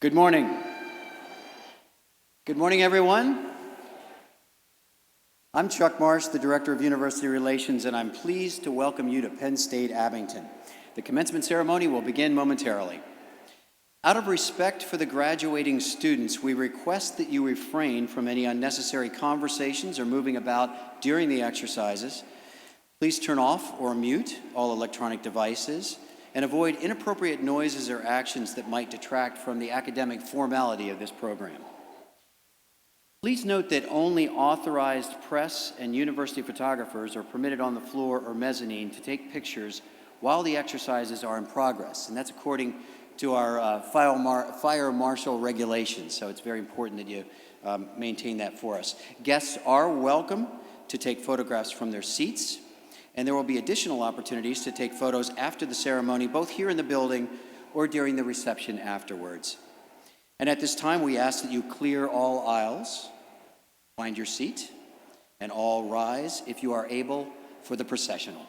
Good morning. Good morning, everyone. I'm Chuck Marsh, the Director of University Relations, and I'm pleased to welcome you to Penn State Abington. The commencement ceremony will begin momentarily. Out of respect for the graduating students, we request that you refrain from any unnecessary conversations or moving about during the exercises. Please turn off or mute all electronic devices and avoid inappropriate noises or actions that might detract from the academic formality of this program. Please note that only authorized press and university photographers are permitted on the floor or mezzanine to take pictures while the exercises are in progress, and that's according to our fire marshal regulations, so it's very important that you maintain that for us. Guests are welcome to take photographs from their seats, and there will be additional opportunities to take photos after the ceremony, both here in the building or during the reception afterwards. And at this time, we ask that you clear all aisles, find your seat, and all rise if you are able for the processional.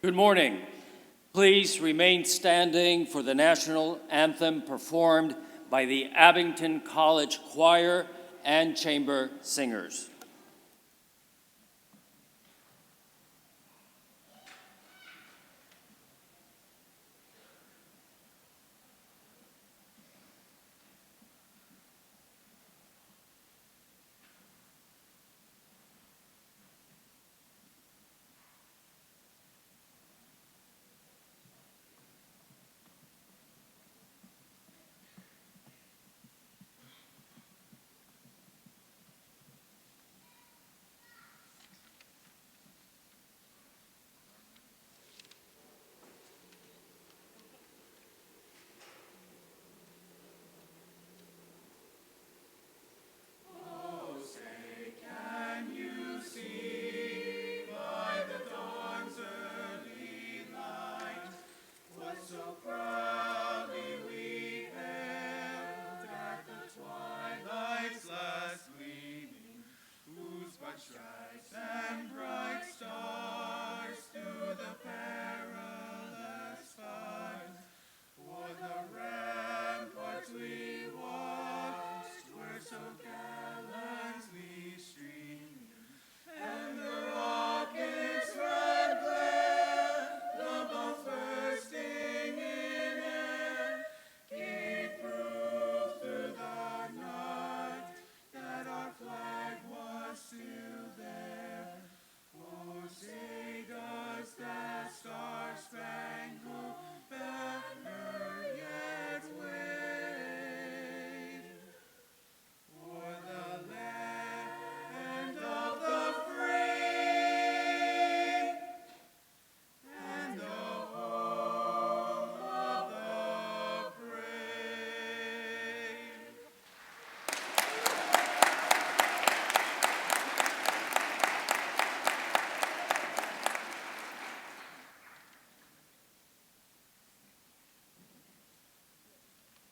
Good morning. Please remain standing for the national anthem performed by the Abington College Choir and Chamber Singers.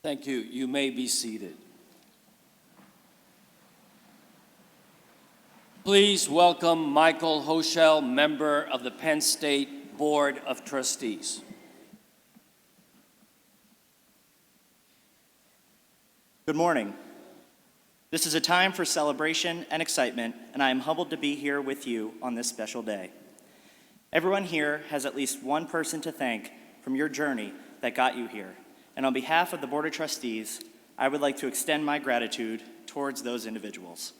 Thank you. You may be seated. Please welcome Michael Hoschel, member of the Penn State Board of Trustees. Good morning. This is a time for celebration and excitement, and I am humbled to be here with you on this special day. Everyone here has at least one person to thank from your journey that got you here. And on behalf of the Board of Trustees, I would like to extend my gratitude towards those individuals.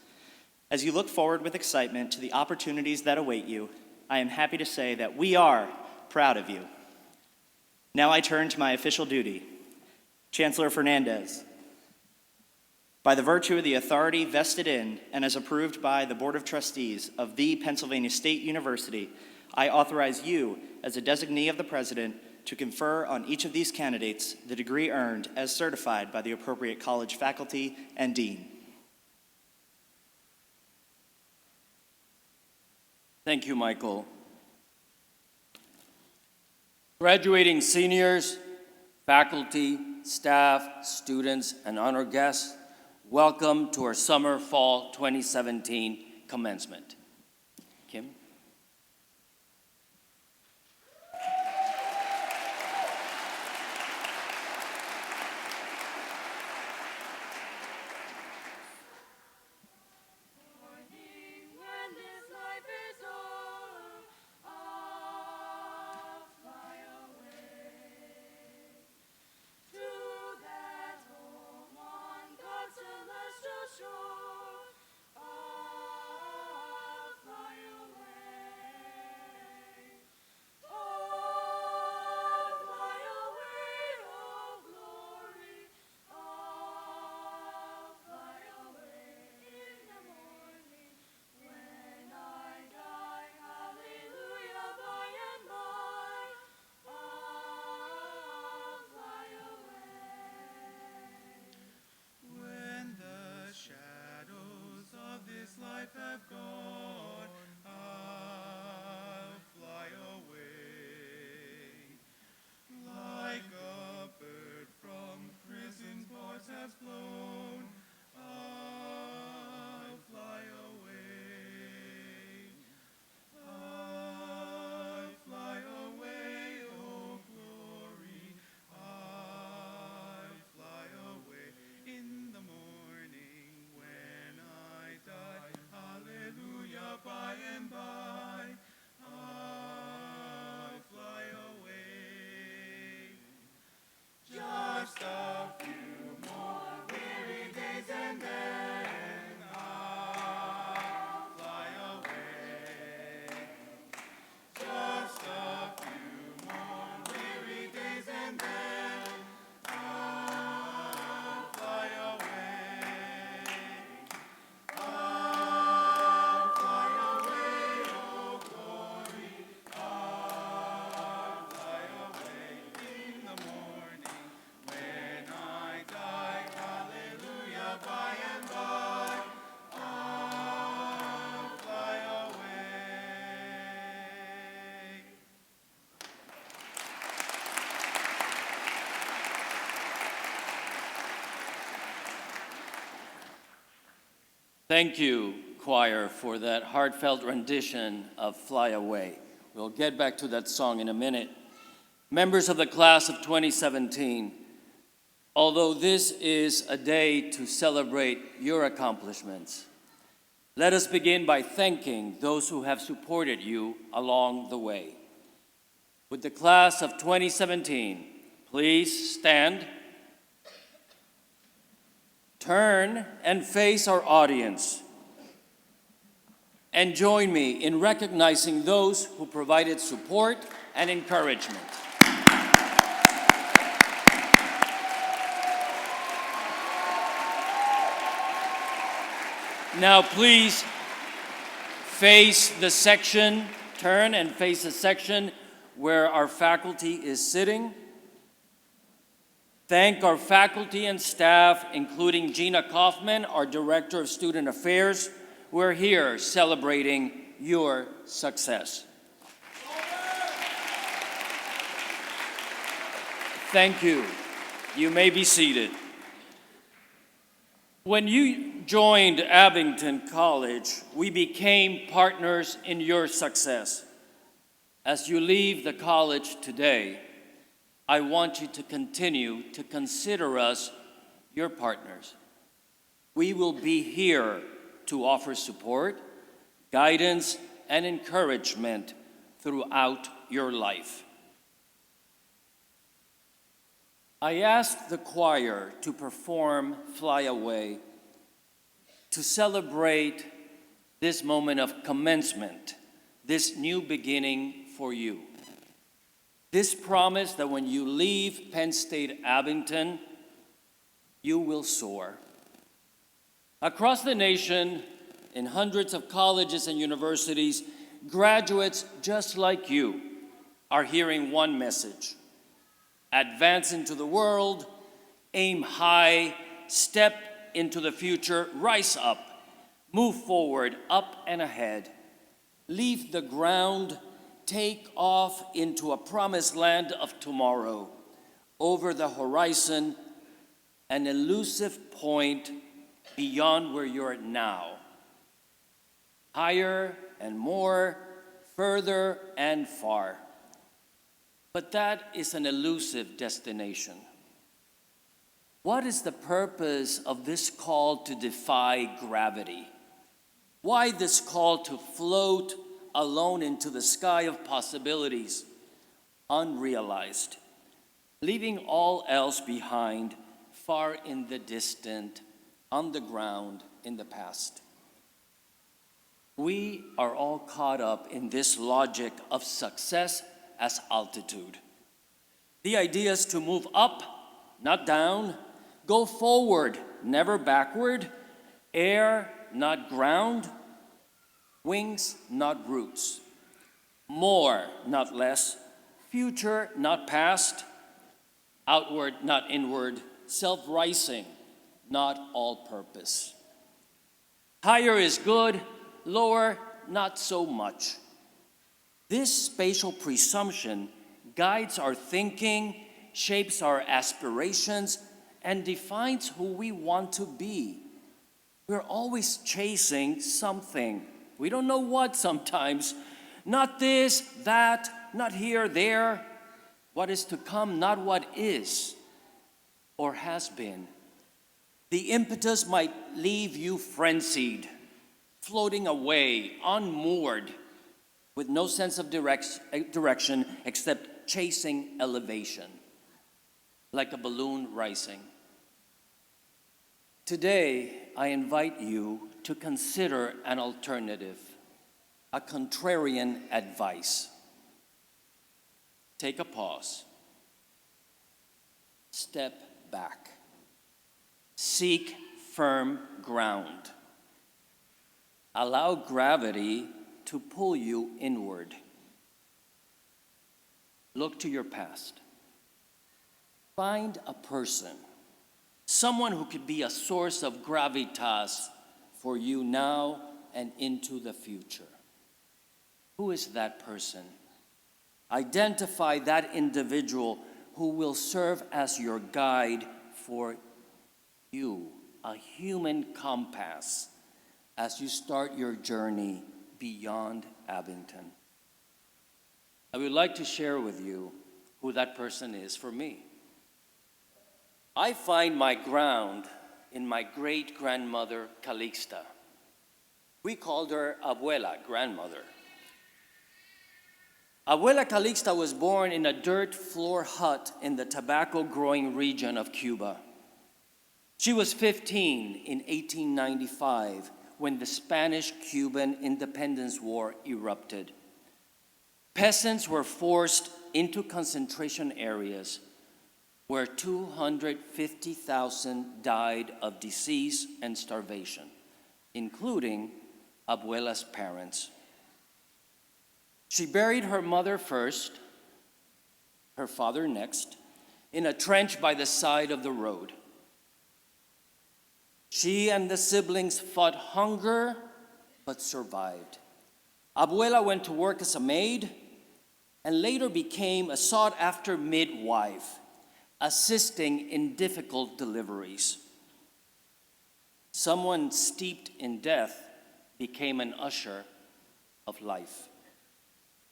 As you look forward with excitement to the opportunities that await you, I am happy to say that we are proud of you. Now I turn to my official duty. Chancellor Fernandez, by the virtue of the authority vested in and as approved by the Board of Trustees of the Pennsylvania State University, I authorize you as a designee of the President to confer on each of these candidates the degree earned as certified by the appropriate college faculty and dean. Thank you, Michael. Graduating seniors, faculty, staff, students, and honor guests, welcome to our Summer-Fall 2017 commencement. Kim? Fly away. Thank you, choir, for that heartfelt rendition of Fly Away. We'll get back to that song in a minute. Members of the class of 2017, although this is a day to celebrate your accomplishments, let us begin by thanking those who have supported you along the way. With the class of 2017, please stand, turn and face our audience, and join me in recognizing those who provided support and encouragement. Now please face the section, turn and face the section where our faculty is sitting. Thank our faculty and staff, including Gina Kaufman, our Director of Student Affairs. We're here celebrating your success. Thank you. You may be seated. When you joined Abington College, we became partners in your success. As you leave the college today, I want you to continue to consider us your partners. We will be here to offer support, guidance, and encouragement throughout your life. I asked the choir to perform Fly Away to celebrate this moment of commencement, this new beginning for you. This promise that when you leave Penn State Abington, you will soar. Across the nation, in hundreds of colleges and universities, graduates just like you are hearing one message: advance into the world, aim high, step into the future, rise up, move forward, up and ahead. Leave the ground, take off into a promised land of tomorrow. Over the horizon, an elusive point beyond where you're now. Higher and more, further and far. But that is an elusive destination. What is the purpose of this call to defy gravity? Why this call to float alone into the sky of possibilities, unrealized, leaving all else behind, far in the distant, on the ground, in the past? We are all caught up in this logic of success as altitude. The idea is to move up, not down, go forward, never backward, air, not ground, wings, not roots, more, not less, future, not past, outward, not inward, self-rising, not all-purpose. Higher is good, lower, not so much. This spatial presumption guides our thinking, shapes our aspirations, and defines who we want to be. We're always chasing something. We don't know what sometimes. Not this, that, not here, there. What is to come, not what is or has been. The impetus might leave you frenzied, floating away, unmoored, with no sense of direction except chasing elevation, like a balloon rising. Today, I invite you to consider an alternative, a contrarian advice. Take a pause. Step back. Seek firm ground. Allow gravity to pull you inward. Look to your past. Find a person, someone who could be a source of gravitas for you now and into the future. Who is that person? Identify that individual who will serve as your guide for you, a human compass, as you start your journey beyond Abington. I would like to share with you who that person is for me. I find my ground in my great-grandmother, Calixta. We called her Abuela, grandmother. Abuela Calixta was born in a dirt floor hut in the tobacco-growing region of Cuba. She was 15 in 1895 when the Spanish-Cuban Independence War erupted. Peasants were forced into concentration areas where 250,000 died of disease and starvation, including Abuela's parents. She buried her mother first, her father next, in a trench by the side of the road. She and the siblings fought hunger, but survived. Abuela went to work as a maid and later became a sought-after midwife, assisting in difficult deliveries. Someone steeped in death became an usher of life.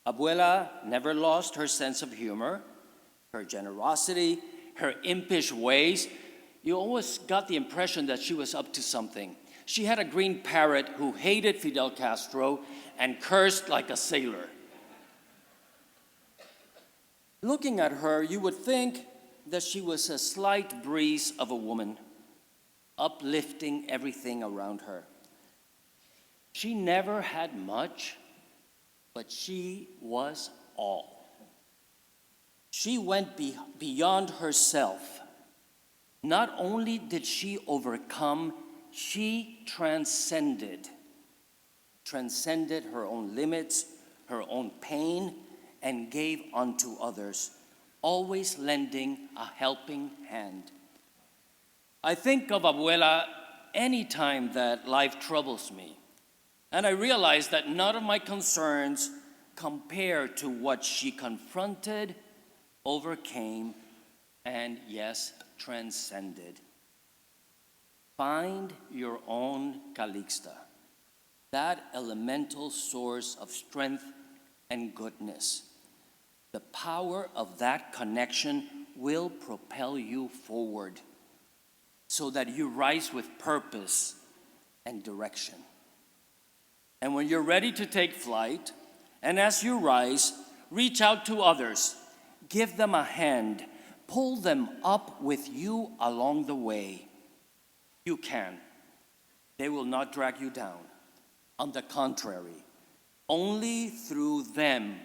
Abuela never lost her sense of humor, her generosity, her impish ways. You always got the impression that she was up to something. She had a green parrot who hated Fidel Castro and cursed like a sailor. Looking at her, you would think that she was a slight breeze of a woman, uplifting everything around her. She never had much, but she was all. She went beyond herself. Not only did she overcome, she transcended her own limits, her own pain, and gave unto others, always lending a helping hand. I think of Abuela any time that life troubles me, and I realize that none of my concerns compare to what she confronted, overcame, and yes, transcended. Find your own Calixta, that elemental source of strength and goodness. The power of that connection will propel you forward so that you rise with purpose and direction. And when you're ready to take flight, and as you rise, reach out to others, give them a hand, pull them up with you along the way. You can. They will not drag you down. On the contrary, only through them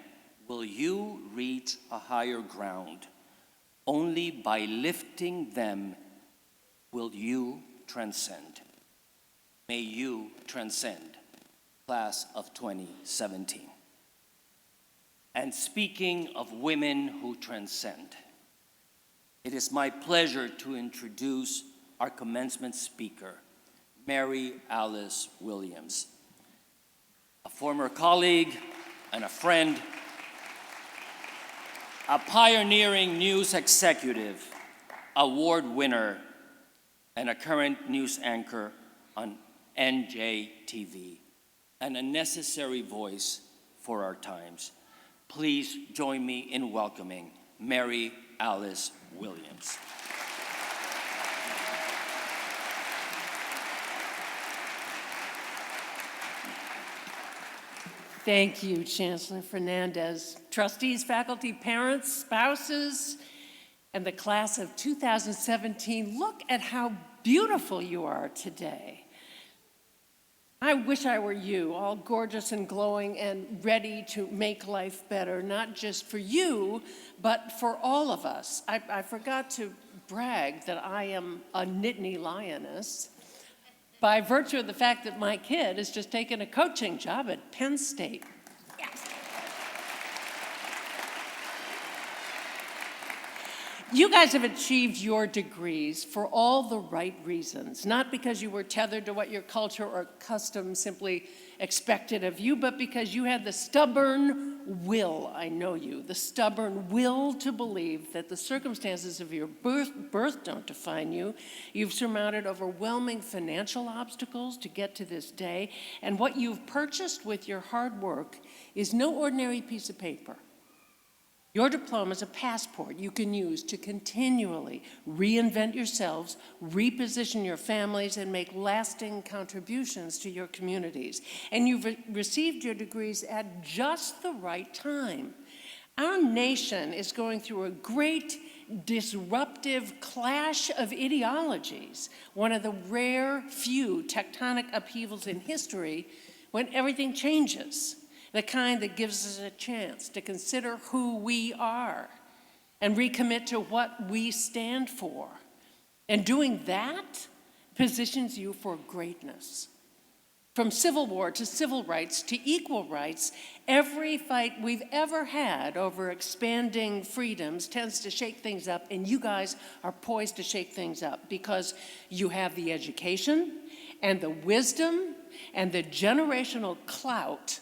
will you reach a higher ground. Only by lifting them will you transcend. May you transcend, class of 2017. And speaking of women who transcend, it is my pleasure to introduce our commencement speaker, Mary Alice Williams, a former colleague and a friend, a pioneering news executive, award winner, and a current news anchor on NJTV, and a necessary voice for our times. Please join me in welcoming Mary Alice Williams. Thank you, Chancellor Fernandez. Trustees, faculty, parents, spouses, and the class of 2017, look at how beautiful you are today. I wish I were you, all gorgeous and glowing and ready to make life better, not just for you, but for all of us. I forgot to brag that I am a Nittany Lioness by virtue of the fact that my kid has just taken a coaching job at Penn State. Yes. You guys have achieved your degrees for all the right reasons, not because you were tethered to what your culture or custom simply expected of you, but because you had the stubborn will, I know you, the stubborn will to believe that the circumstances of your birth don't define you. You've surmounted overwhelming financial obstacles to get to this day, and what you've purchased with your hard work is no ordinary piece of paper. Your diploma is a passport you can use to continually reinvent yourselves, reposition your families, and make lasting contributions to your communities. And you've received your degrees at just the right time. Our nation is going through a great disruptive clash of ideologies, one of the rare few tectonic upheavals in history when everything changes. The kind that gives us a chance to consider who we are and recommit to what we stand for. And doing that positions you for greatness. From Civil War to civil rights to equal rights, every fight we've ever had over expanding freedoms tends to shake things up, and you guys are poised to shake things up because you have the education and the wisdom and the generational clout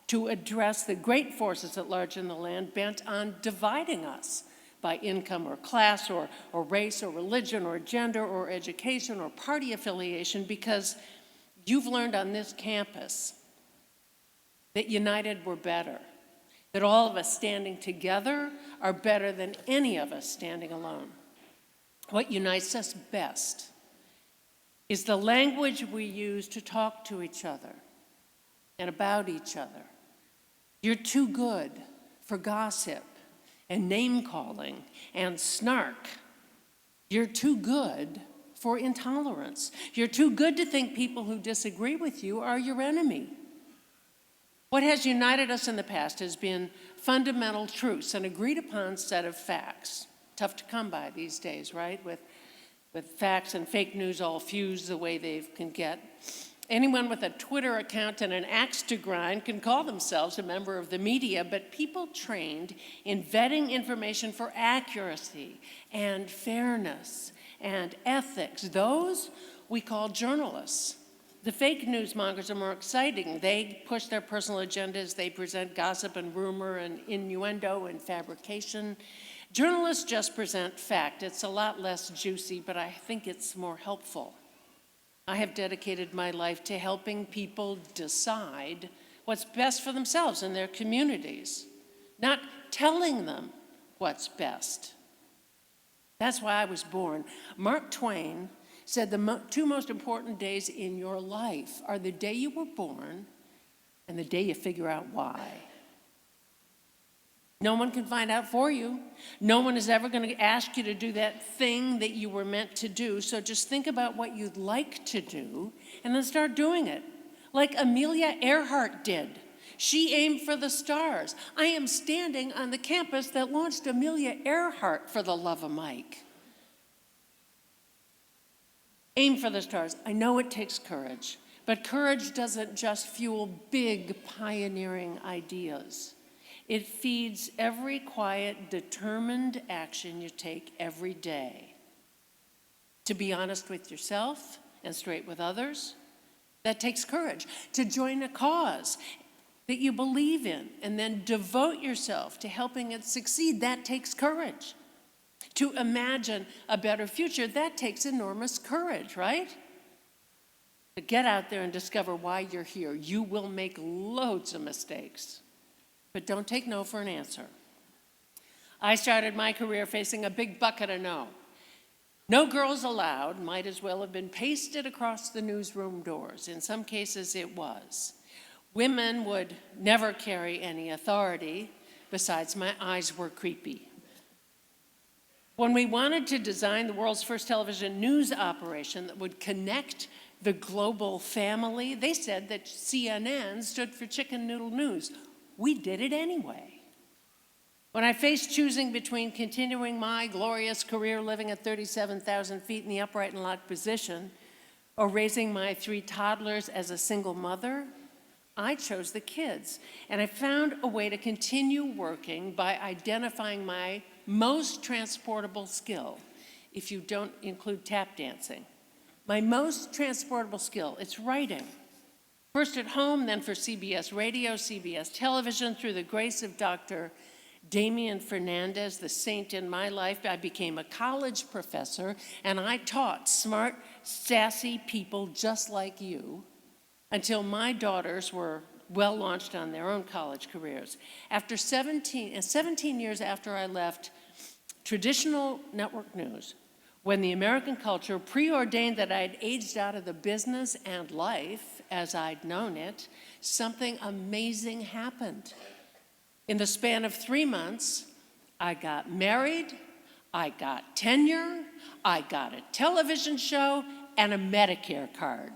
to address the great forces at large in the land bent on dividing us by income or class or race or religion or gender or education or party affiliation, because you've learned on this campus that united we're better, that all of us standing together are better than any of us standing alone. What unites us best is the language we use to talk to each other and about each other. You're too good for gossip and name-calling and snark. You're too good for intolerance. You're too good to think people who disagree with you are your enemy. What has united us in the past has been fundamental truths, an agreed-upon set of facts. Tough to come by these days, right? With facts and fake news all fused the way they can get. Anyone with a Twitter account and an axe to grind can call themselves a member of the media, but people trained in vetting information for accuracy and fairness and ethics, those we call journalists. The fake news mongers are more exciting. They push their personal agendas. They present gossip and rumor and innuendo and fabrication. Journalists just present fact. It's a lot less juicy, but I think it's more helpful. I have dedicated my life to helping people decide what's best for themselves and their communities, not telling them what's best. That's why I was born. Mark Twain said the two most important days in your life are the day you were born and the day you figure out why. No one can find out for you. No one is ever going to ask you to do that thing that you were meant to do. So just think about what you'd like to do and then start doing it. Like Amelia Earhart did. She aimed for the stars. I am standing on the campus that launched Amelia Earhart, for the love of Mike. Aim for the stars. I know it takes courage, but courage doesn't just fuel big pioneering ideas. It feeds every quiet, determined action you take every day. To be honest with yourself and straight with others, that takes courage. To join a cause that you believe in and then devote yourself to helping it succeed, that takes courage. To imagine a better future, that takes enormous courage, right? To get out there and discover why you're here. You will make loads of mistakes. But don't take no for an answer. I started my career facing a big bucket of no. No girls allowed might as well have been pasted across the newsroom doors. In some cases, it was. Women would never carry any authority. Besides, my eyes were creepy. When we wanted to design the world's first television news operation that would connect the global family, they said that CNN stood for Chicken Noodle News. We did it anyway. When I faced choosing between continuing my glorious career living at 37,000 feet in the upright and locked position or raising my 3 toddlers as a single mother, I chose the kids, and I found a way to continue working by identifying my most transportable skill, if you don't include tap dancing. My most transportable skill, it's writing. First at home, then for CBS Radio, CBS Television. Through the grace of Dr. Damian Fernandez, the saint in my life, I became a college professor, and I taught smart, sassy people just like you until my daughters were well launched on their own college careers. After 17 years after I left traditional network news, when the American culture preordained that I'd aged out of the business and life as I'd known it, something amazing happened. In the span of 3 months, I got married, I got tenure, I got a television show, and a Medicare card.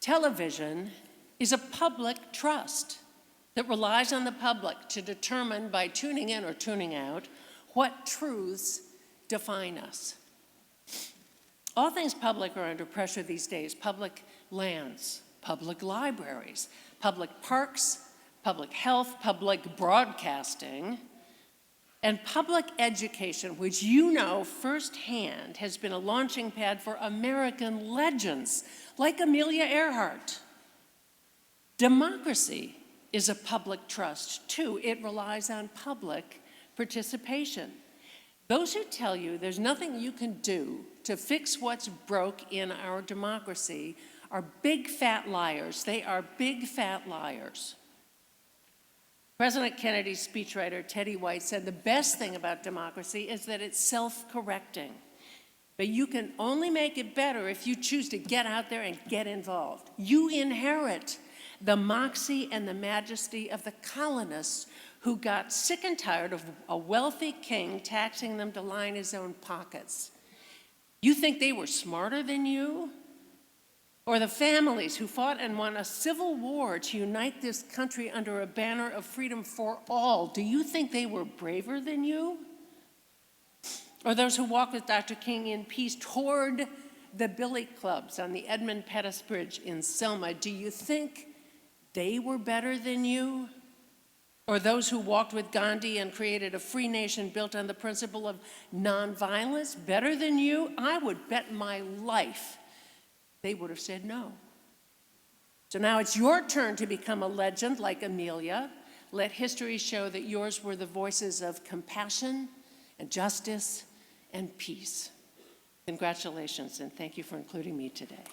Television is a public trust that relies on the public to determine by tuning in or tuning out what truths define us. All things public are under pressure these days: public lands, public libraries, public parks, public health, public broadcasting, and public education, which you know firsthand has been a launching pad for American legends like Amelia Earhart. Democracy is a public trust, too. It relies on public participation. Those who tell you there's nothing you can do to fix what's broke in our democracy are big fat liars. They are big fat liars. President Kennedy's speechwriter, Teddy White, said the best thing about democracy is that it's self-correcting. But you can only make it better if you choose to get out there and get involved. You inherit the moxie and the majesty of the colonists who got sick and tired of a wealthy king taxing them to line his own pockets. You think they were smarter than you? Or the families who fought and won a civil war to unite this country under a banner of freedom for all, do you think they were braver than you? Or those who walked with Dr. King in peace toward the billy clubs on the Edmund Pettus Bridge in Selma, do you think they were better than you? Or those who walked with Gandhi and created a free nation built on the principle of nonviolence better than you? I would bet my life they would have said no. So now it's your turn to become a legend like Amelia. Let history show that yours were the voices of compassion and justice and peace. Congratulations, and thank you for including me today.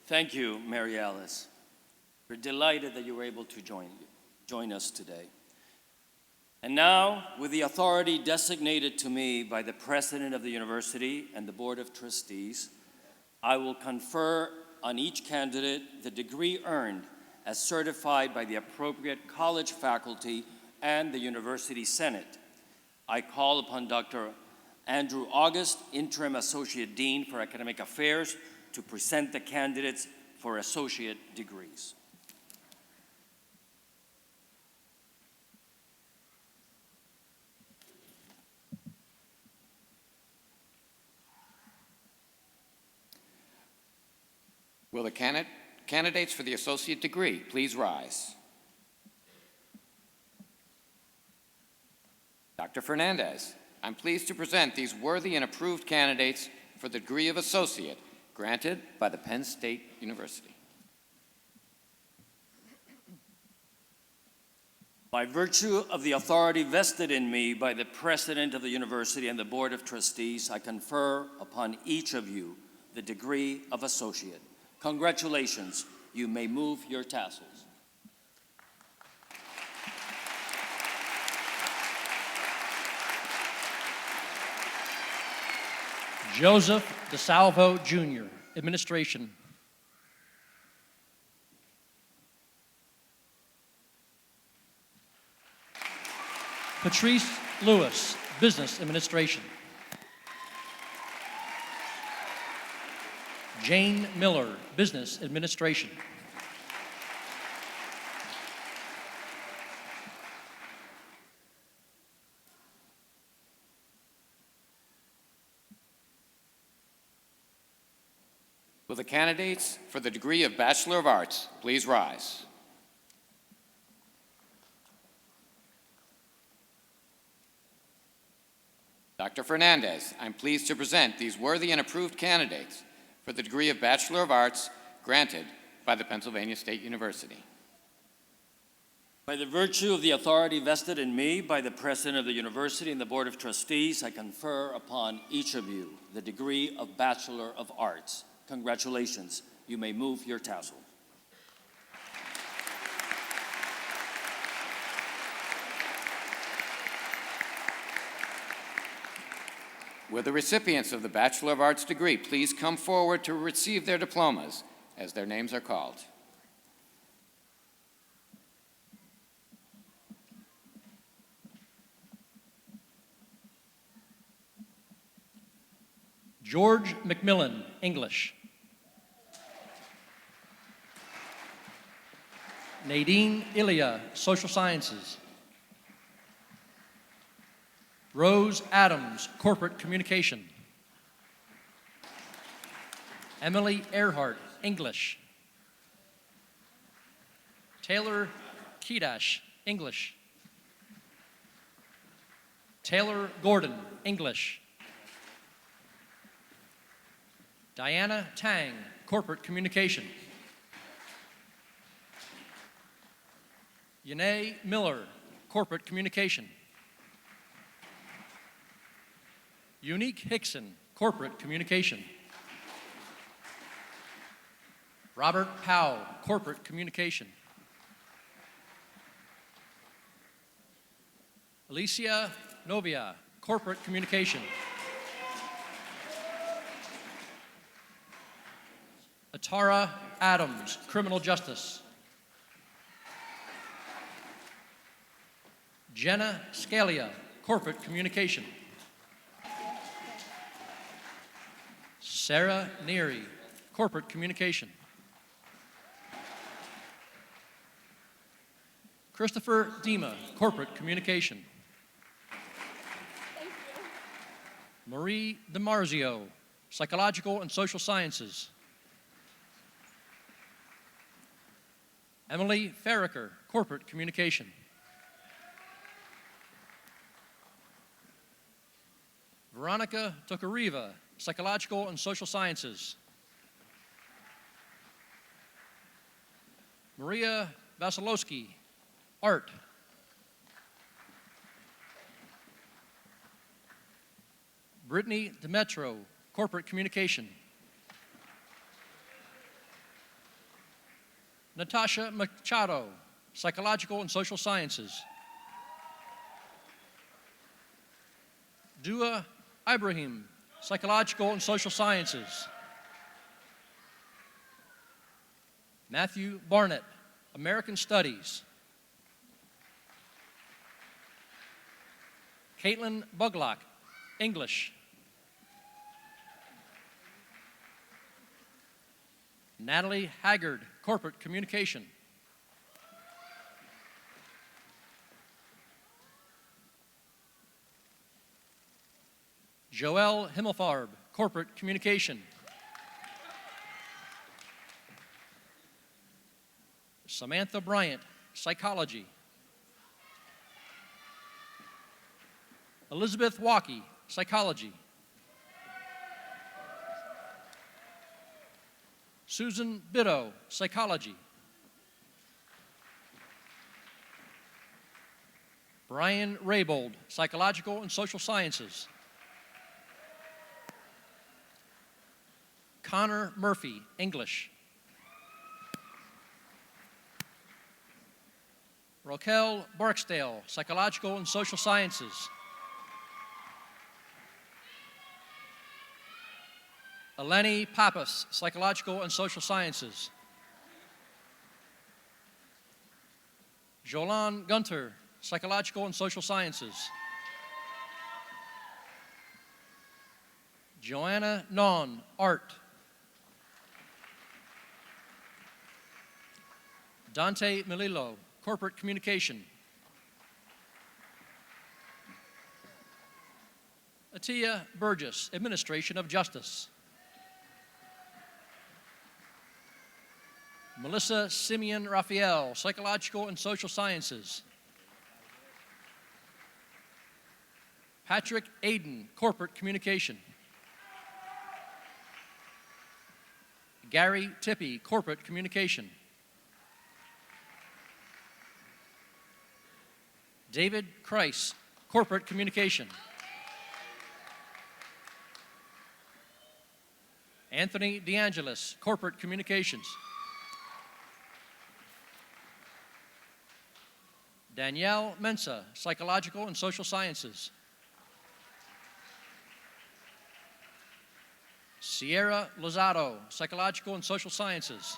Thank you, Mary Alice. We're delighted that you were able to join us today. And now, with the authority designated to me by the President of the University and the Board of Trustees, I will confer on each candidate the degree earned as certified by the appropriate college faculty and the University Senate. I call upon Dr. Andrew August, Interim Associate Dean for Academic Affairs, to present the candidates for associate degrees. Will the candidates for the associate degree please rise? Dr. Fernandez, I'm pleased to present these worthy and approved candidates for the degree of associate granted by the Penn State University. By virtue of the authority vested in me by the President of the University and the Board of Trustees, I confer upon each of you the degree of associate. Congratulations. You may move your tassels. Joseph DeSalvo, Jr., Administration. Patrice Lewis, Business Administration. Jane Miller, Business Administration. Will the candidates for the degree of Bachelor of Arts please rise? Dr. Fernandez, I'm pleased to present these worthy and approved candidates for the degree of Bachelor of Arts granted by the Pennsylvania State University. By the virtue of the authority vested in me by the President of the University and the Board of Trustees, I confer upon each of you the degree of Bachelor of Arts. Congratulations. You may move your tassel. Will the recipients of the Bachelor of Arts degree please come forward to receive their diplomas as their names are called? George McMillan, English. Nadine Ilya, Social Sciences. Rose Adams, Corporate Communication. Emily Earhart, English. Taylor Kedash, English. Taylor Gordon, English. Diana Tang, Corporate Communication. Yanae Miller, Corporate Communication. Unique Hickson, Corporate Communication. Robert Powell, Corporate Communication. Alicia Novia, Corporate Communication. Atara Adams, Criminal Justice. Jenna Scalia, Corporate Communication. Sarah Neary, Corporate Communication. Christopher Dima, Corporate Communication. Marie DiMarzio, Psychological and Social Sciences. Emily Farricker, Corporate Communication. Veronica Tokariva, Psychological and Social Sciences. Maria Vasilowski, Art. Brittany Demetro, Corporate Communication. Natasha Machado, Psychological and Social Sciences. Dua Ibrahim, Psychological and Social Sciences. Matthew Barnett, American Studies. Caitlin Buglock, English. Natalie Haggard, Corporate Communication. Joelle Himmelfarb, Corporate Communication. Samantha Bryant, Psychology. Elizabeth Walkie, Psychology. Susan Bitto, Psychology. Brian Raybold, Psychological and Social Sciences. Connor Murphy, English. Raquel Barksdale, Psychological and Social Sciences. Eleni Pappas, Psychological and Social Sciences. Jolan Gunter, Psychological and Social Sciences. Joanna Non, Art. Dante Melillo, Corporate Communication. Atia Burgess, Administration of Justice. Melissa Simeon Raphael, Psychological and Social Sciences. Patrick Aiden, Corporate Communication. Gary Tippy, Corporate Communication. David Kreis, Corporate Communication. Anthony DeAngelis, Corporate Communications. Danielle Mensa, Psychological and Social Sciences. Sierra Lozado, Psychological and Social Sciences.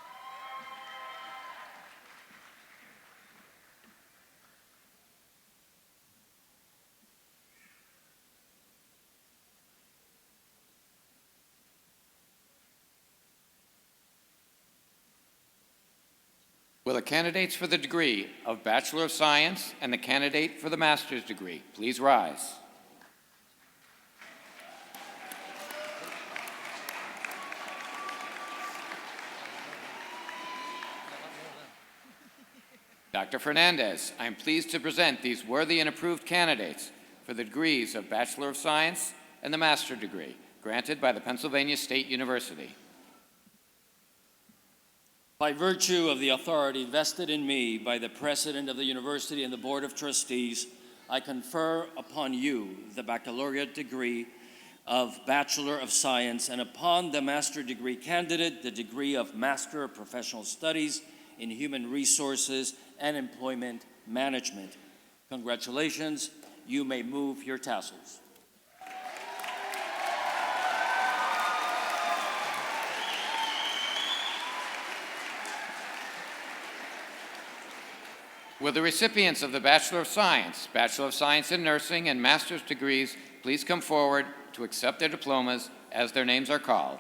Will the candidates for the degree of Bachelor of Science and the candidate for the master's degree please rise? Dr. Fernandez, I am pleased to present these worthy and approved candidates for the degrees of Bachelor of Science and the master's degree granted by the Pennsylvania State University. By virtue of the authority vested in me by the President of the University and the Board of Trustees, I confer upon you the baccalaureate degree of Bachelor of Science, and upon the master degree candidate, the degree of Master of Professional Studies in Human Resources and Employment Management. Congratulations. You may move your tassels. Will the recipients of the Bachelor of Science in Nursing, and Master's degrees please come forward to accept their diplomas as their names are called?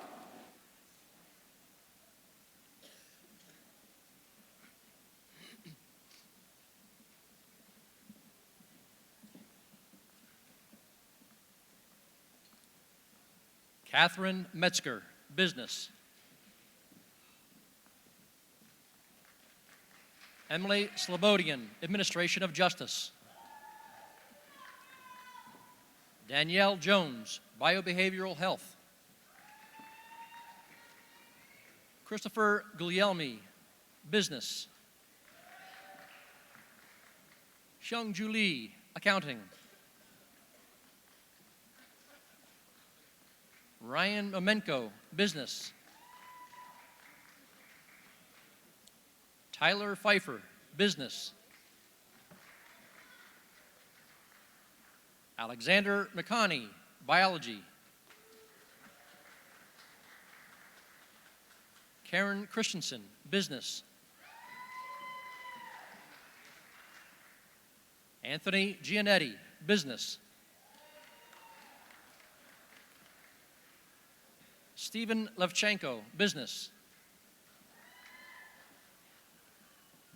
Catherine Metzger, Business. Emily Slobodian, Administration of Justice. Danielle Jones, Biobehavioral Health. Christopher Guglielmi, Business. Xiangju Li, Accounting. Ryan Momenko, Business. Tyler Pfeiffer, Business. Alexander McConney, Biology. Karen Christensen, Business. Anthony Gianetti, Business. Stephen Levchenko, Business.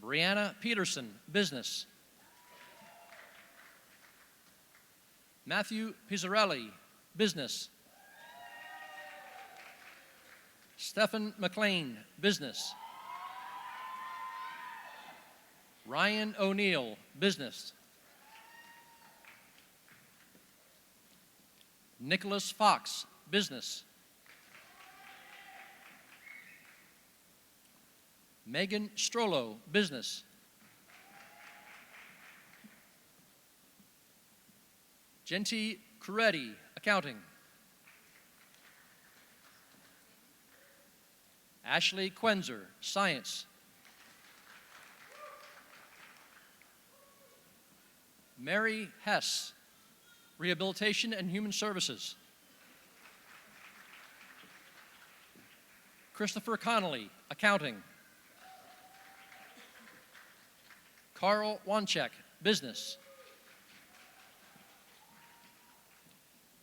Brianna Peterson, Business. Matthew Pizzarelli, Business. Stephen McLean, Business. Ryan O'Neill, Business. Nicholas Fox, Business. Megan Strollo, Business. Genti Curetti, Accounting. Ashley Quenzer, Science. Mary Hess, Rehabilitation and Human Services. Christopher Connolly, Accounting. Carl Wanchek, Business.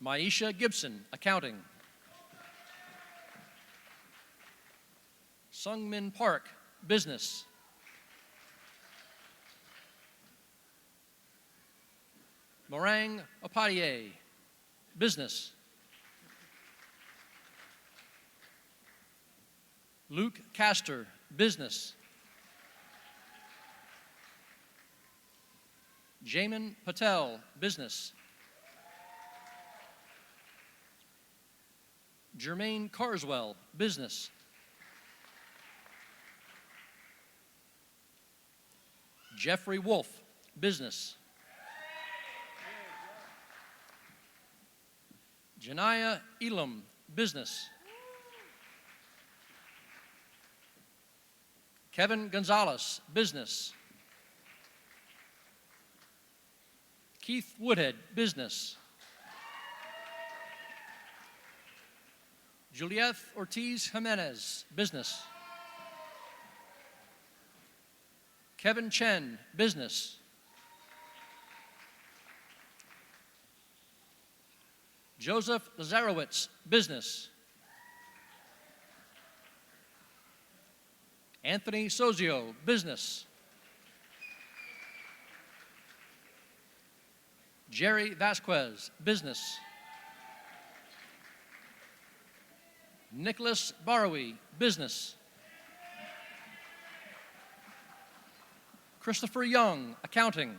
Maisha Gibson, Accounting. Sungmin Park, Business. Morang Opadier, Business. Luke Castor, Business. Jamin Patel, Business. Jermaine Carswell, Business. Jeffrey Wolf, Business. Janaya Elam, Business. Kevin Gonzalez, Business. Keith Woodhead, Business. Juliette Ortiz Jimenez, Business. Kevin Chen, Business. Joseph Lazarowitz, Business. Anthony Sozio, Business. Jerry Vasquez, Business. Nicholas Barawi, Business. Christopher Young, Accounting.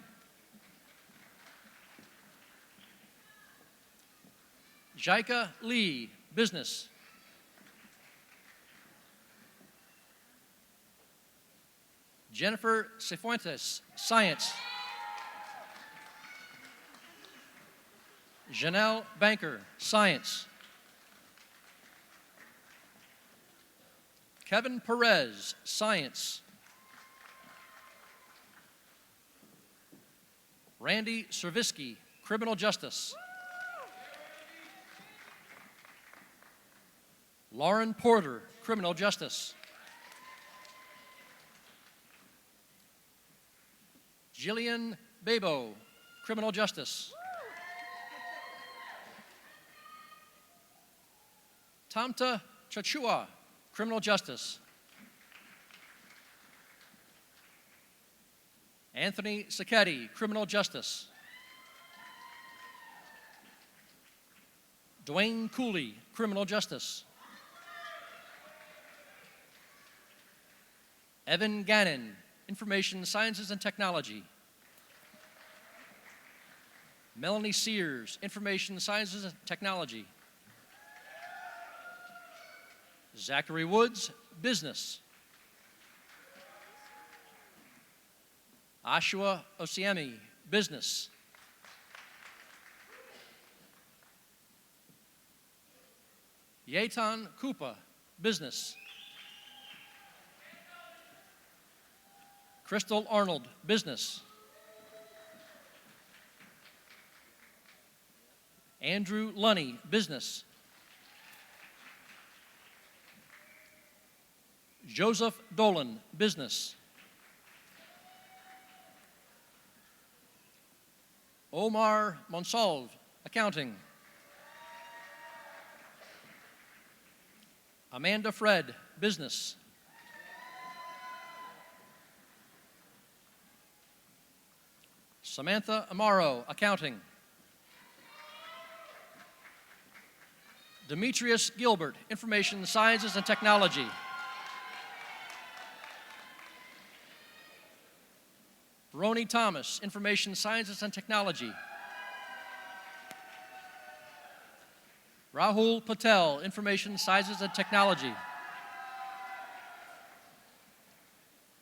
Jaika Lee, Business. Jennifer Cifuentes, Science. Janelle Banker, Science. Kevin Perez, Science. Randy Servisky, Criminal Justice. Lauren Porter, Criminal Justice. Jillian Bebo, Criminal Justice. Tamta Chachua, Criminal Justice. Anthony Sacchetti, Criminal Justice. Dwayne Cooley, Criminal Justice. Evan Gannon, Information Sciences and Technology. Melanie Sears, Information Sciences and Technology. Zachary Woods, Business. Ashua Osiemi, Business. Yetan Kupa, Business. Crystal Arnold, Business. Andrew Lunny, Business. Joseph Dolan, Business. Omar Monsalve, Accounting. Amanda Fred, Business. Samantha Amaro, Accounting. Demetrius Gilbert, Information Sciences and Technology. Roni Thomas, Information Sciences and Technology. Rahul Patel, Information Sciences and Technology.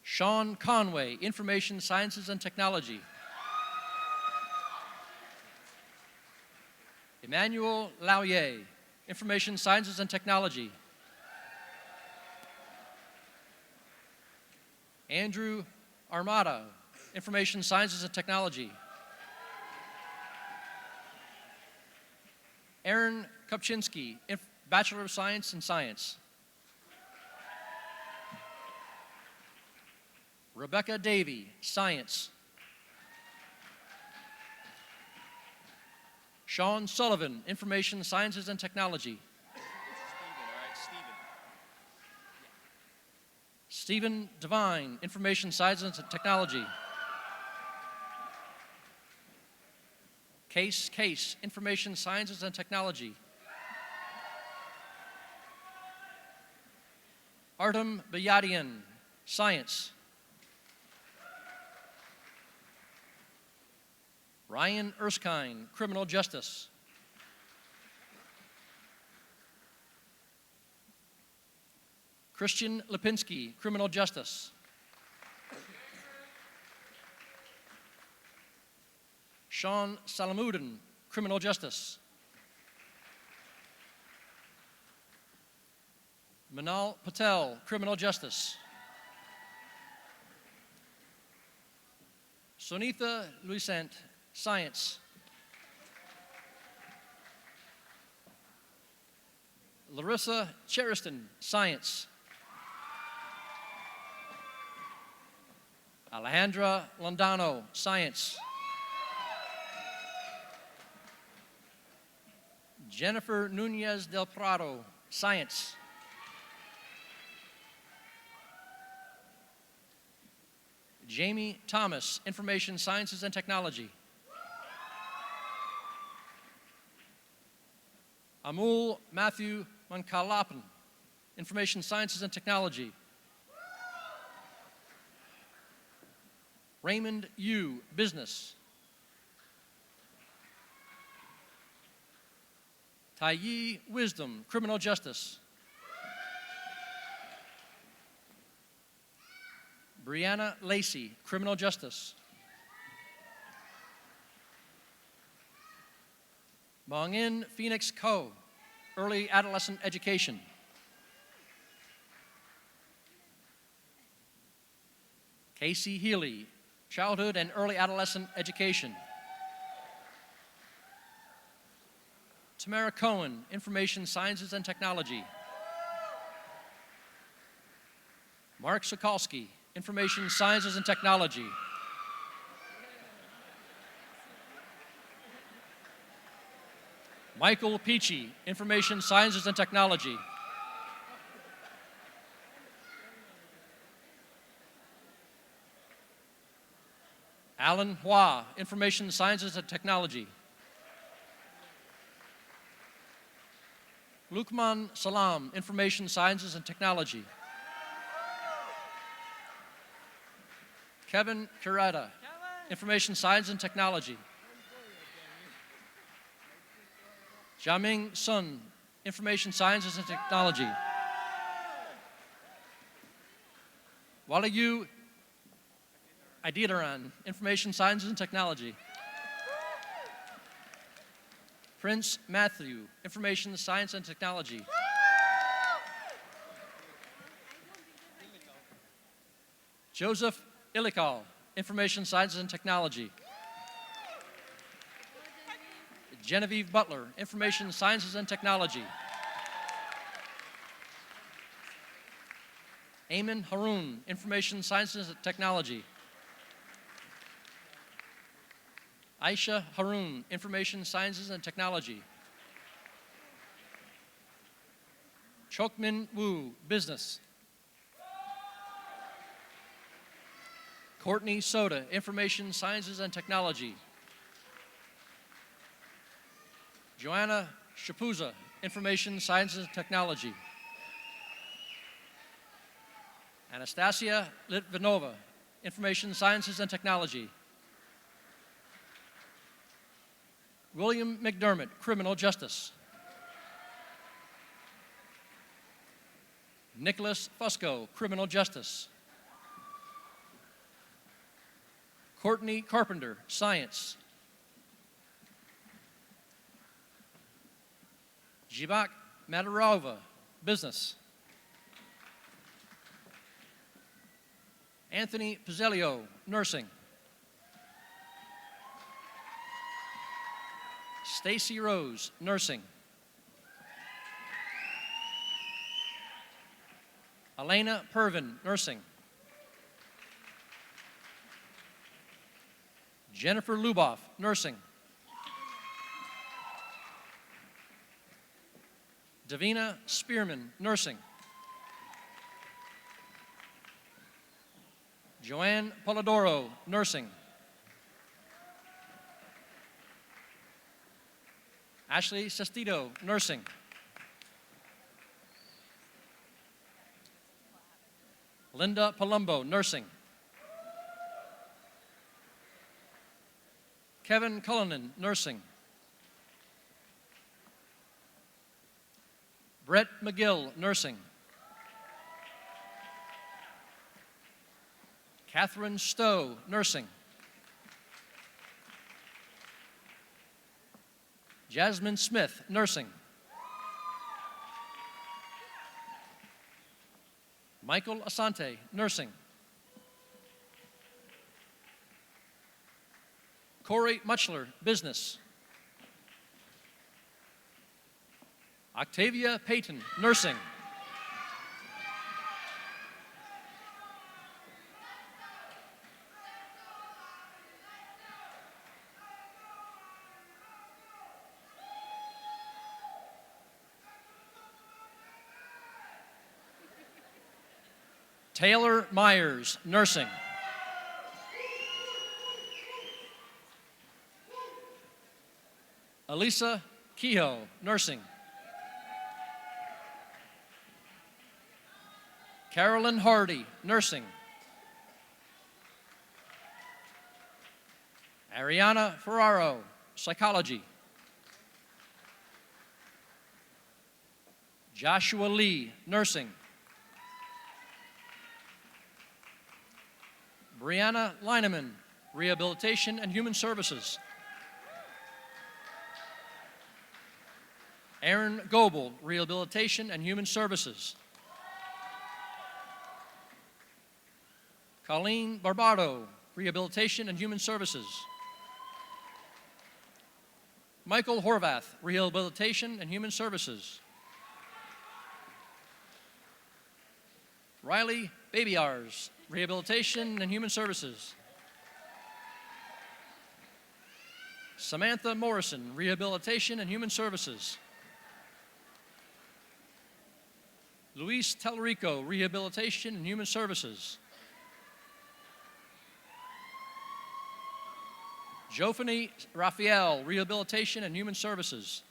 Sean Conway, Information Sciences and Technology. Emmanuel Lauyer, Information Sciences and Technology. Andrew Armada, Information Sciences and Technology. Aaron Kopczynski, Bachelor of Science in Science. Rebecca Davey, Science. Sean Sullivan, Information Sciences and Technology. Stephen Devine, Information Sciences and Technology. Case, Information Sciences and Technology. Artem Bayadian, Science. Ryan Erskine, Criminal Justice. Christian Lipinski, Criminal Justice. Sean Salamudin, Criminal Justice. Manal Patel, Criminal Justice. Sonitha Luisant, Science. Larissa Cheriston, Science. Alejandra Londano, Science. Jennifer Nunez del Prado, Science. Jamie Thomas, Information Sciences and Technology. Amul Matthew Mankalapan, Information Sciences and Technology. Raymond Yu, Business. Taiyi Wisdom, Criminal Justice. Brianna Lacey, Criminal Justice. Mong-In Phoenix Ko, Early Adolescent Education. Casey Healy, Childhood and Early Adolescent Education. Tamara Cohen, Information Sciences and Technology. Mark Sokolsky, Information Sciences and Technology. Michael Peachy, Information Sciences and Technology. Alan Hua, Information Sciences and Technology. Lukman Salam, Information Sciences and Technology. Kevin Kurata, Information Science and Technology. Jiaming Sun, Information Sciences and Technology. Walayu Ididaran, Information Sciences and Technology. Prince Matthew, Information Science and Technology. Joseph Ilikal, Information Sciences and Technology. Genevieve Butler, Information Sciences and Technology. Eamon Haroun, Information Sciences and Technology. Aisha Haroun, Information Sciences and Technology. Chokmin Wu, Business. Courtney Soda, Information Sciences and Technology. Joanna Shapuza, Information Sciences and Technology. Anastasia Litvinova, Information Sciences and Technology. William McDermott, Criminal Justice. Nicholas Fusco, Criminal Justice. Courtney Carpenter, Science. Zhibak Madarova, Business. Anthony Pizzelio, Nursing. Stacy Rose, Nursing. Elena Pervin, Nursing. Jennifer Luboff, Nursing. Davina Spearman, Nursing. Joanne Polidoro, Nursing. Ashley Sestito, nursing. Linda Palumbo, nursing. Kevin Cullinan, nursing. Brett McGill, nursing. Catherine Stowe, nursing. Jasmine Smith, nursing. Michael Asante, nursing. Corey Muchler, business. Octavia Payton, nursing. Taylor Myers, nursing. Elisa Kehoe, nursing. Carolyn Hardy, nursing. Ariana Ferraro, psychology. Joshua Lee, nursing. Brianna Lineman, rehabilitation and human services. Aaron Goebel, rehabilitation and human services. Colleen Barbato, rehabilitation and human services. Michael Horvath, rehabilitation and human services. Riley Babyars, rehabilitation and human services. Samantha Morrison, rehabilitation and human services. Luis Tellerico, rehabilitation and human services. Jophany Raphael, rehabilitation and human services.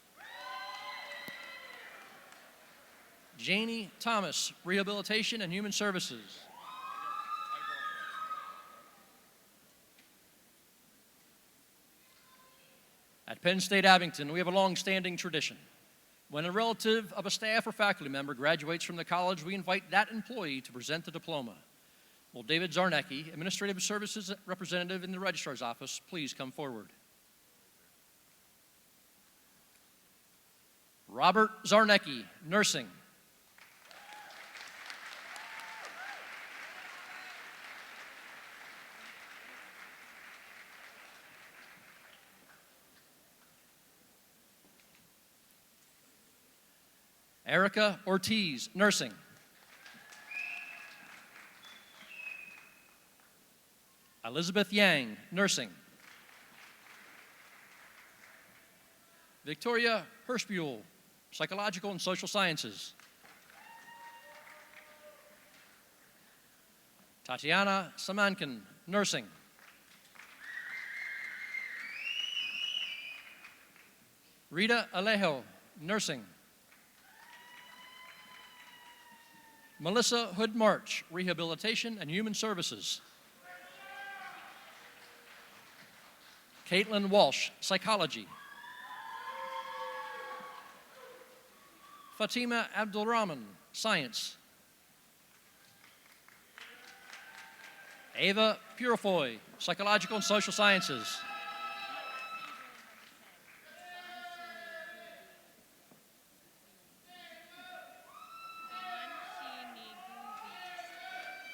Janie Thomas, rehabilitation and human services. At Penn State Abington, we have a long-standing tradition. When a relative of a staff or faculty member graduates from the college, we invite that employee to present the diploma. Will David Zarnecki, Administrative Services Representative in the Registrar's Office, please come forward? Robert Zarnecki, nursing. Erica Ortiz, nursing. Elizabeth Yang, nursing. Victoria Hirschbuhl, psychological and social sciences. Tatiana Samankin, nursing. Rita Alejo, nursing. Melissa Hood March, rehabilitation and human services. Caitlin Walsh, psychology. Fatima Abdulrahman, science. Ava Purifoy, psychological and social sciences.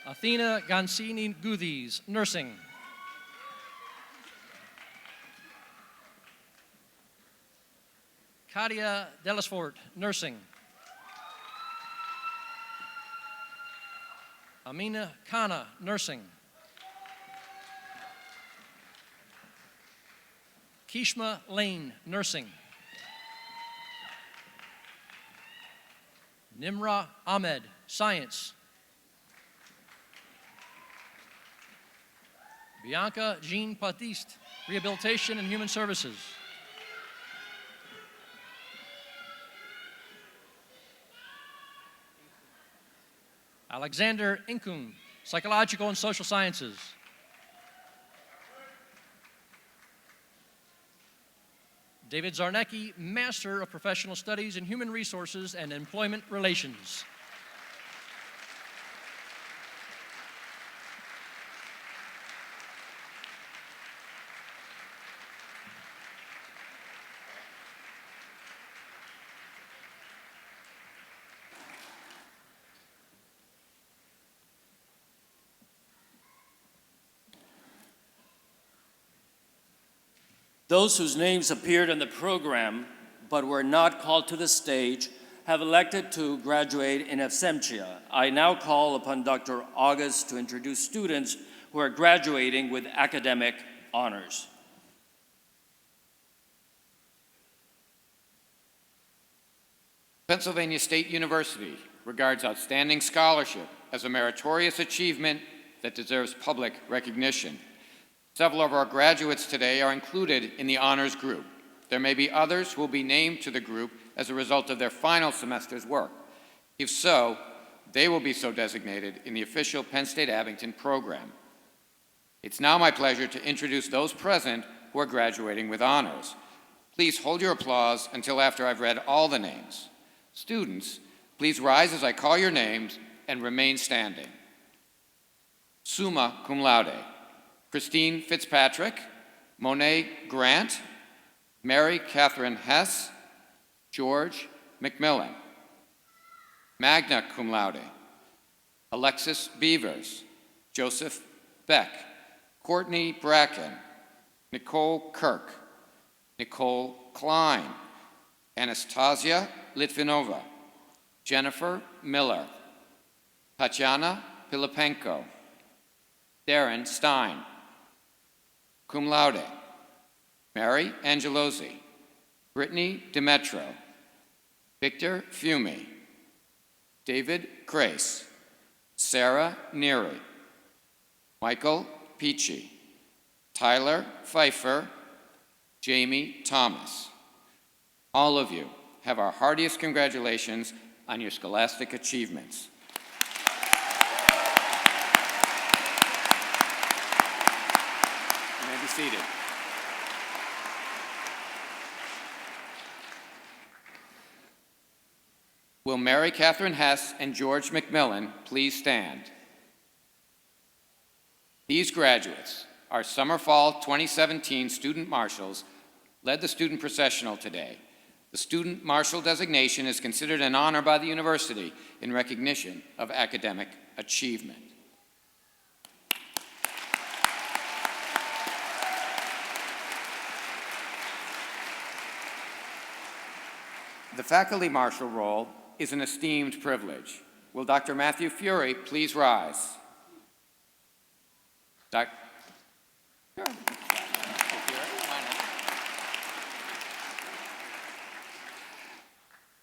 Athena Gansini Guthies, nursing. Katia Delasfort, nursing. Amina Khanna, nursing. Kishma Lane, nursing. Nimra Ahmed, science. Bianca Jean Batiste, rehabilitation and human services. Alexander Inkun, Psychological and Social Sciences. David Zarnecki, Master of Professional Studies in Human Resources and Employment Relations. Those whose names appeared in the program but were not called to the stage have elected to graduate in absentia. I now call upon Dr. August to introduce students who are graduating with academic honors. Pennsylvania State University regards outstanding scholarship as a meritorious achievement that deserves public recognition. Several of our graduates today are included in the honors group. There may be others who will be named to the group as a result of their final semester's work. If so, they will be so designated in the official Penn State Abington program. It's now my pleasure to introduce those present who are graduating with honors. Please hold your applause until after I've read all the names. Students, please rise as I call your names and remain standing. Summa cum laude, Christine Fitzpatrick, Monet Grant, Mary Catherine Hess, George McMillan. Magna cum laude, Alexis Beavers, Joseph Beck, Courtney Bracken, Nicole Kirk, Nicole Klein, Anastasia Litvinova, Jennifer Miller, Tatiana Pilipenko, Darren Stein. Cum laude, Mary Angelosi, Brittany Demetro, Victor Fiume, David Grace, Sarah Neary, Michael Peachy, Tyler Pfeiffer, Jamie Thomas. All of you have our heartiest congratulations on your scholastic achievements. You may be seated. Will Mary Catherine Hess and George McMillan please stand? These graduates, our summer-fall 2017 student marshals, led the student processional today. The student marshal designation is considered an honor by the university in recognition of academic achievement. The faculty marshal role is an esteemed privilege. Will Dr. Matthew Fury please rise?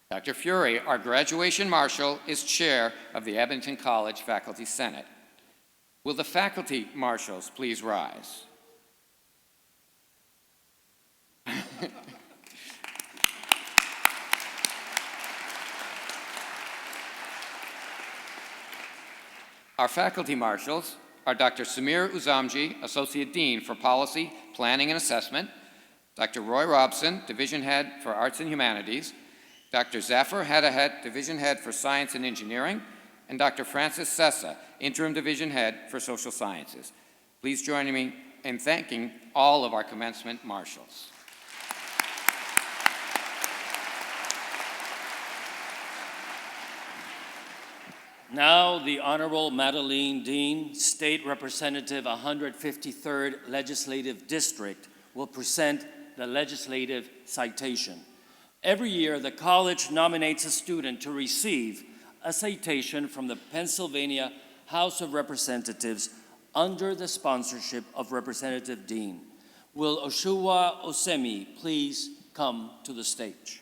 Dr. Fury, our graduation marshal, is chair of the Abington College Faculty Senate. Will the faculty marshals please rise? Our faculty marshals are Dr. Samir Uzamji, Associate Dean for Policy, Planning and Assessment, Dr. Roy Robson, Division Head for Arts and Humanities, Dr. Zafar Hadahet, Division Head for Science and Engineering, and Dr. Francis Sessa, Interim Division Head for Social Sciences. Please join me in thanking all of our commencement marshals. Now, the Honorable Madeline Dean, State Representative 153rd Legislative District, will present the legislative citation. Every year, the college nominates a student to receive a citation from the Pennsylvania House of Representatives under the sponsorship of Representative Dean. Will Oshua Osemi please come to the stage?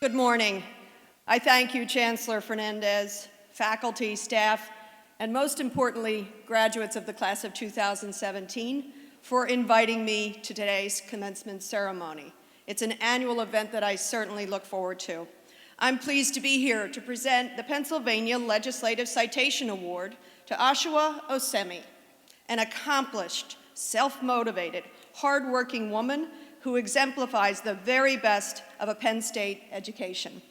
Good morning. I thank you, Chancellor Fernandez, faculty, staff, and most importantly, graduates of the class of 2017 for inviting me to today's commencement ceremony. It's an annual event that I certainly look forward to. I'm pleased to be here to present the Pennsylvania Legislative Citation Award to Ashua Osemi, an accomplished, self-motivated, hardworking woman who exemplifies the very best of a Penn State education.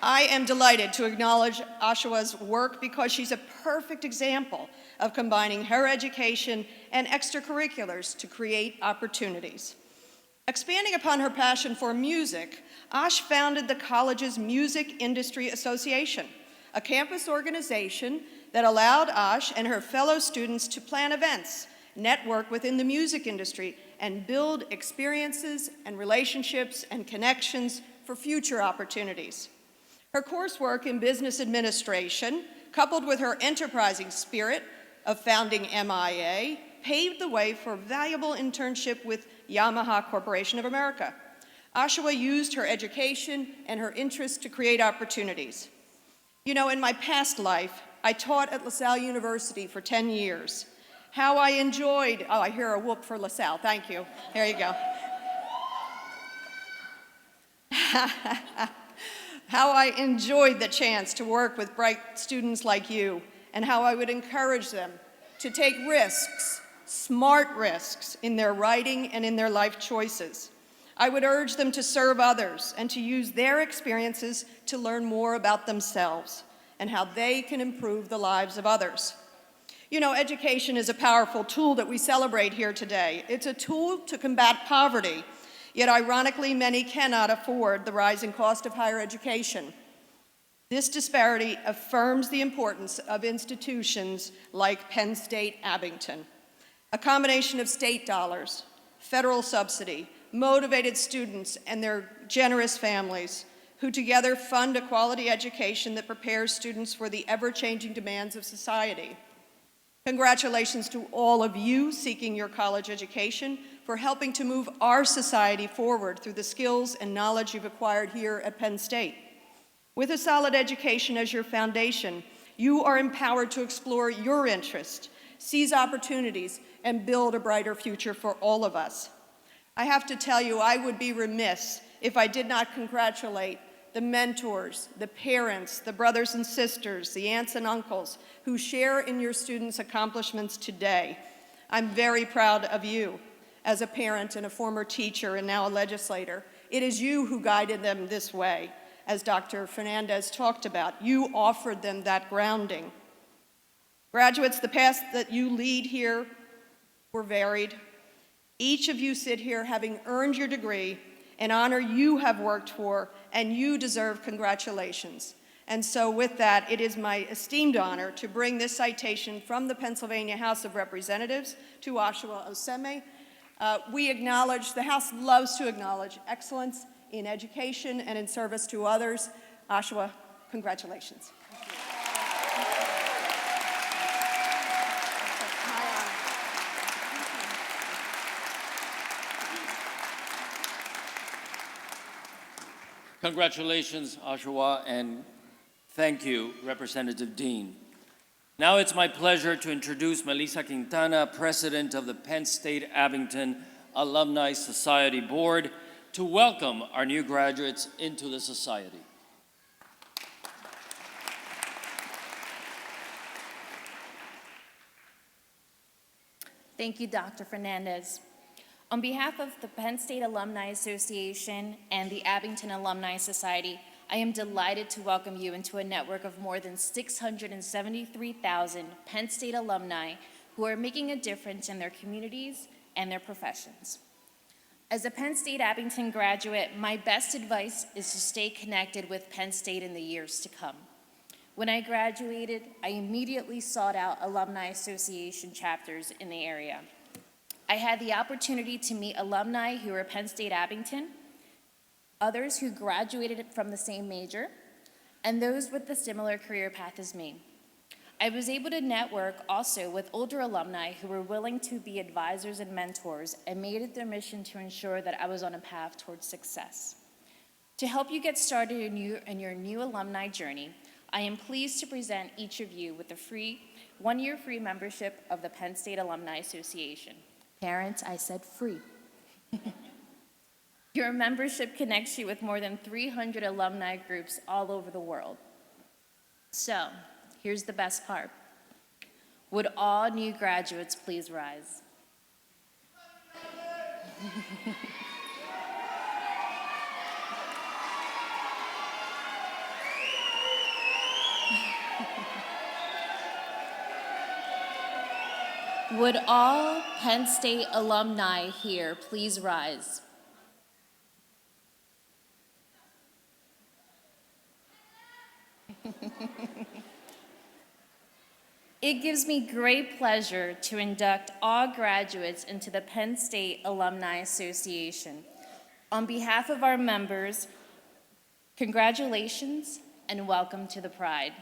I am delighted to acknowledge Ashua's work because she's a perfect example of combining her education and extracurriculars to create opportunities. Expanding upon her passion for music, Ash founded the college's Music Industry Association, a campus organization that allowed Ash and her fellow students to plan events, network within the music industry, and build experiences and relationships and connections for future opportunities. Her coursework in business administration, coupled with her enterprising spirit of founding MIA, paved the way for valuable internship with Yamaha Corporation of America. Ashua used her education and her interests to create opportunities. You know, in my past life, I taught at LaSalle University for 10 years. How I enjoyed, oh, I hear a whoop for LaSalle, thank you. There you go. How I enjoyed the chance to work with bright students like you, and how I would encourage them to take risks, smart risks, in their writing and in their life choices. I would urge them to serve others and to use their experiences to learn more about themselves and how they can improve the lives of others. You know, education is a powerful tool that we celebrate here today. It's a tool to combat poverty, yet ironically, many cannot afford the rising cost of higher education. This disparity affirms the importance of institutions like Penn State Abington. A combination of state dollars, federal subsidy, motivated students, and their generous families who together fund a quality education that prepares students for the ever-changing demands of society. Congratulations to all of you seeking your college education for helping to move our society forward through the skills and knowledge you've acquired here at Penn State. With a solid education as your foundation, you are empowered to explore your interests, seize opportunities, and build a brighter future for all of us. I have to tell you, I would be remiss if I did not congratulate the mentors, the parents, the brothers and sisters, the aunts and uncles who share in your students' accomplishments today. I'm very proud of you as a parent and a former teacher and now a legislator. It is you who guided them this way. As Dr. Fernandez talked about, you offered them that grounding. Graduates, the paths that you lead here were varied. Each of you sit here having earned your degree, an honor you have worked for, and you deserve congratulations. And so with that, it is my esteemed honor to bring this citation from the Pennsylvania House of Representatives to Ashua Osemi. The House loves to acknowledge excellence in education and in service to others. Ashua, congratulations. Congratulations, Ashua, and thank you, Representative Dean. Now it's my pleasure to introduce Melissa Quintana, President of the Penn State Abington Alumni Society Board, to welcome our new graduates into the society. Thank you, Dr. Fernandez. On behalf of the Penn State Alumni Association and the Abington Alumni Society, I am delighted to welcome you into a network of more than 673,000 Penn State alumni who are making a difference in their communities and their professions. As a Penn State Abington graduate, my best advice is to stay connected with Penn State in the years to come. When I graduated, I immediately sought out Alumni Association chapters in the area. I had the opportunity to meet alumni who were Penn State Abington, others who graduated from the same major, and those with a similar career path as me. I was able to network also with older alumni who were willing to be advisors and mentors and made it their mission to ensure that I was on a path towards success. To help you get started in your new alumni journey, I am pleased to present each of you with a one-year free membership of the Penn State Alumni Association. Parents, I said free. Your membership connects you with more than 300 alumni groups all over the world. So, here's the best part. Would all new graduates please rise? Would all Penn State alumni here please rise? It gives me great pleasure to induct all graduates into the Penn State Alumni Association. On behalf of our members, congratulations and welcome to the Pride.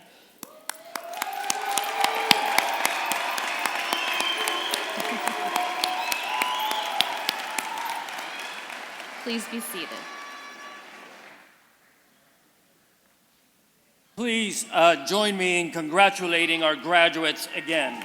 Please be seated. Please join me in congratulating our graduates again.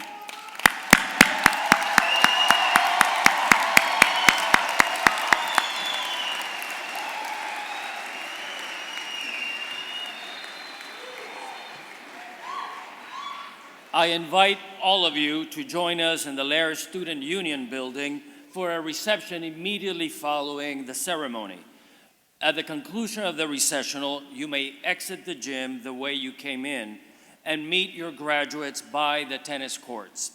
I invite all of you to join us in the Lair Student Union building for a reception immediately following the ceremony. At the conclusion of the recessional, you may exit the gym the way you came in and meet your graduates by the tennis courts.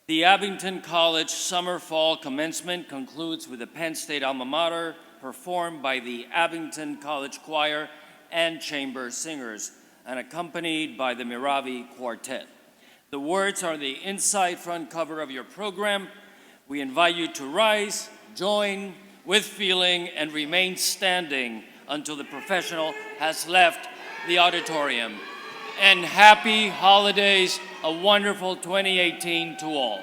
The Abington College Summer-Fall Commencement concludes with the Penn State alma mater performed by the Abington College Choir and Chamber Singers and accompanied by the Miravi Quartet. The words are the inside front cover of your program. We invite you to rise, join with feeling, and remain standing until the professional has left the auditorium. And happy holidays, a wonderful 2018 to all.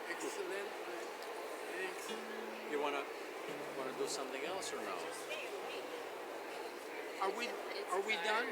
Excellent. Thanks. You wanna do something else or no? Are we done?